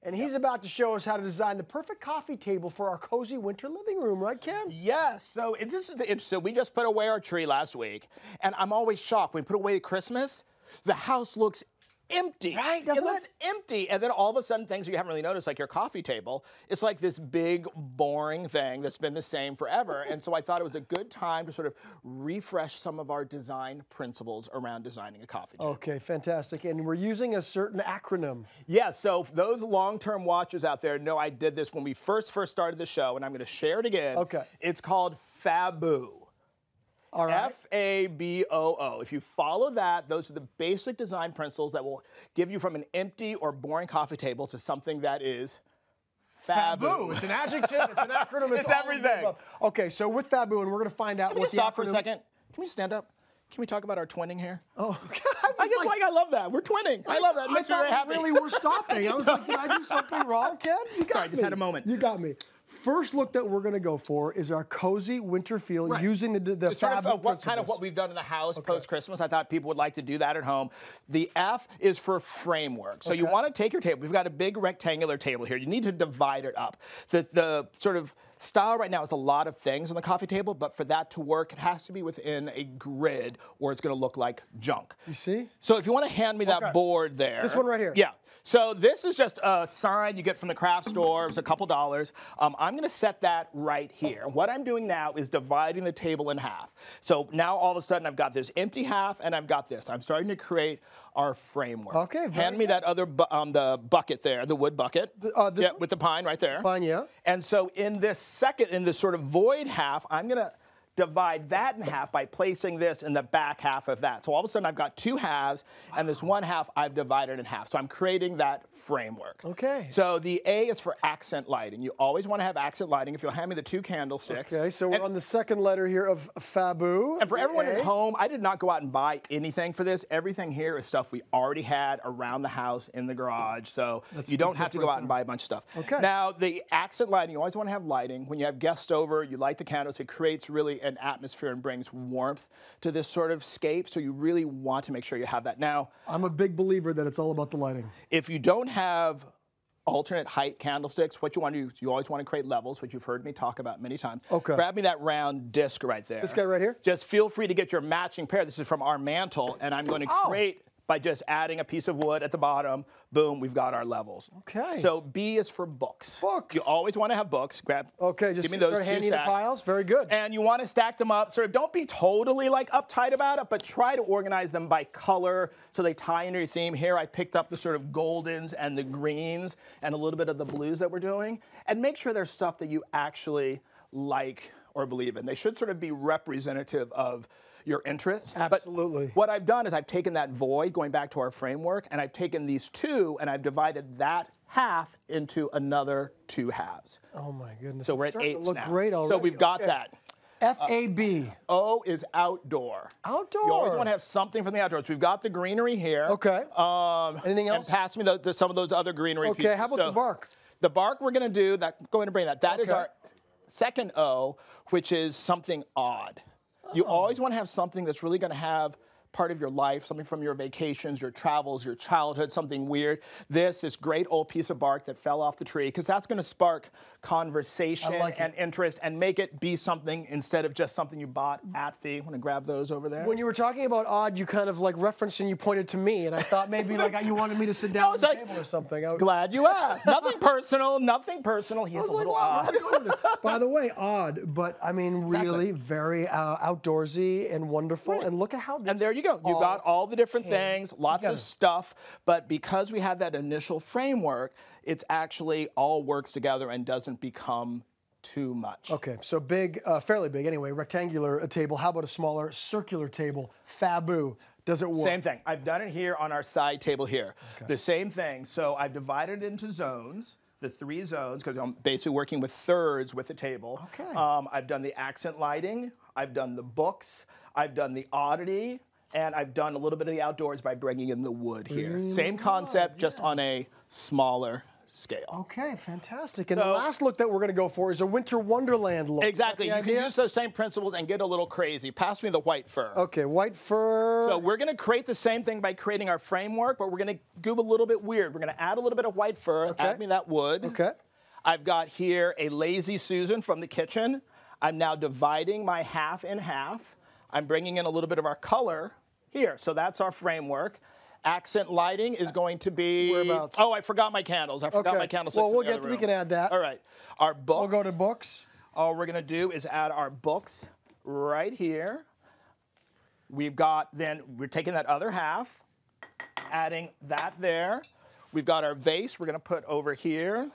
And he's about to show us how to design the perfect coffee table for our cozy winter living room, right, Ken? Yes, so this is the interesting. We just put away our tree last week, and I'm always shocked when we put away Christmas, the house looks empty. Right, doesn't it? Looks empty. And then all of a sudden, things you haven't really noticed, like your coffee table, it's like this big, boring thing that's been the same forever. And so I thought it was a good time to sort of refresh some of our design principles around designing a coffee table. Okay, fantastic. And we're using a certain acronym. Yeah, so those long-term watchers out there know I did this when we first started the show, and I'm going to share it again. Okay. It's called FABOO. All right. F-A-B-O-O. If you follow that, those are the basic design principles that will give you from an empty or boring coffee table to something that is FABOO. It's an adjective, it's an acronym, It's everything. Okay, so with FABOO, and we're going to find out Can we what the stop for a acronym- second? Can we stand up? Can we talk about our twinning here? Oh, I love that. We're twinning. I love that. It makes me very happy. Really, we're stopping. I was like, did I do something wrong, Ken? You got Sorry, I me. just had a moment. You got me. First look that we're going to go for is our cozy winter feel using the It's sort FABOO of kind of what we've done in the house post-Christmas. I thought people would like to do that at home. The F is for framework. So you want to take your table. We've got a big rectangular table here. You need to divide it up. The sort of style right now is a lot of things on the coffee table, but for that to work, it has to be within a grid or it's going to look like junk. You see? So if you want to hand me that board there. This one right here. Yeah. So this is just a sign you get from the craft store. It's a couple dollars. I'm going to set that right here. What I'm doing now is dividing the table in half. So now all of a sudden I've got this empty half and I've got this. I'm starting to create our framework. Okay. Hand me that other the bucket there, the wood bucket. This with the pine right there. Pine, yeah. And so in this sort of void half, I'm going to divide that in half by placing this in the back half of that. So all of a sudden I've got two halves, and this one half I've divided in half. So I'm creating that framework. Okay. So the A is for accent lighting. You always want to have accent lighting. If you'll hand me the two candlesticks. Okay, so we're on the second letter here of FABOO. And for everyone at home, I did not go out and buy anything for this. Everything here is stuff we already had around the house, in the garage. So you don't have to go out and buy a bunch of stuff. Okay. Now, the accent lighting, you always want to have lighting. When you have guests over, you light the candles. It creates really an atmosphere and brings warmth to this sort of scape. So you really want to make sure you have that. Now, I'm a big believer that it's all about the lighting. if you don't have alternate height candlesticks, what you want to do is you always want to create levels, which you've heard me talk about many times. Okay. Grab me that round disc right there. This guy right here? Just feel free to get your matching pair. This is from our mantle, and I'm going to create by just adding a piece of wood at the bottom. Boom, we've got our levels. Okay. So B is for books. Books. You always want to have books. Okay, just give me those start two handing the stacks. piles. Very good. And you want to stack them up. Sort of don't be totally like uptight about it, but try to organize them by color so they tie into your theme. Here I picked up the sort of goldens and the greens and a little bit of the blues that we're doing. And make sure there's stuff that you actually like or believe in. They should sort of be representative of your interests. Absolutely. But what I've done is I've taken that void, going back to our framework, and I've taken these two and I've divided that half into another two halves. Oh my goodness. So we're It's at starting to eights look now. great already. So we've got that. FAB. O is outdoor. Outdoor. You always want to have something from the outdoors. We've got the greenery here. Okay. Anything else? And pass me some of those other greenery Okay, pieces. how about the bark? The bark we're going to do, go ahead and bring that. That is Okay. our second O, which is something odd. You always want to have something that's really going to have part of your life, something from your vacations, your travels, your childhood, something weird. This great old piece of bark that fell off the tree, because that's going to spark conversation and interest and make it be something instead of just something you bought at the. Want to grab those over there? When you were talking about odd, you kind of like referenced and you pointed to me, and I thought maybe like you wanted me to sit down at the table or something. Glad you asked. Nothing personal, nothing personal. He's a little odd. By the way, odd, but I mean really very outdoorsy and wonderful. And look at how this And there you go. You've got all the different things, lots of stuff, but because we had that initial framework, it's actually all works together and doesn't become too much. Okay, so big, fairly big anyway, rectangular table. How about a smaller circular table? FABOO. Does it work? Same thing. I've done it here on our side table here. The same thing. So I've divided it into zones. The 3 zones, because I'm basically working with thirds with the table. Okay. I've done the accent lighting. I've done the books. I've done the oddity. And I've done a little bit of the outdoors by bringing in the wood here. Same concept, just on a smaller scale. Okay, fantastic. And the So- last look that we're going to go for is a winter wonderland look. Exactly. Is that You the can idea? use those same principles and get a little crazy. Pass me the white fur. Okay, white fur. So we're going to create the same thing by creating our framework, but we're going to go a little bit weird. We're going to add a little bit of white fur. Okay. Add me that wood. Okay. I've got here a Lazy Susan from the kitchen. I'm now dividing my half in half. I'm bringing in a little bit of our color here. So that's our framework. Accent lighting is going to be. Whereabouts? Oh, I forgot my candles. I forgot Okay. my candles. Well, in we'll the get other we room. can add that. All right. Our books. We'll go to books. All we're going to do is add our books right here. We've got, then we're taking that other half, adding that there. We've got our vase we're going to put over here.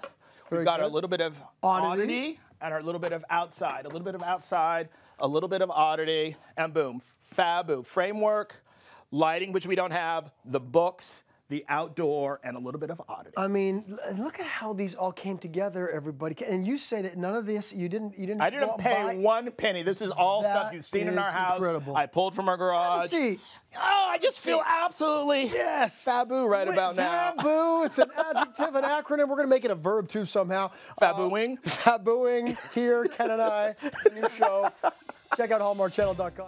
Very We've got our good. little bit of Oddity. oddity and our little bit of outside. A little bit of outside, a little bit of oddity, and boom. Fabu. Framework, lighting, which we don't have, the books, the outdoor, and a little bit of oddity. I mean, look at how these all came together, everybody. And you say that none of this, you didn't I didn't go out and pay buy- 1 penny. This is all stuff That you've seen in our is house. incredible. I pulled from our garage. See, Oh, I just feel absolutely fabu right about now. Fabu, it's an adjective, an acronym. We're going to make it a verb too somehow. Fabuing. Fabuing here, Ken and I. It's a new show. Check out hallmarkchannel.com.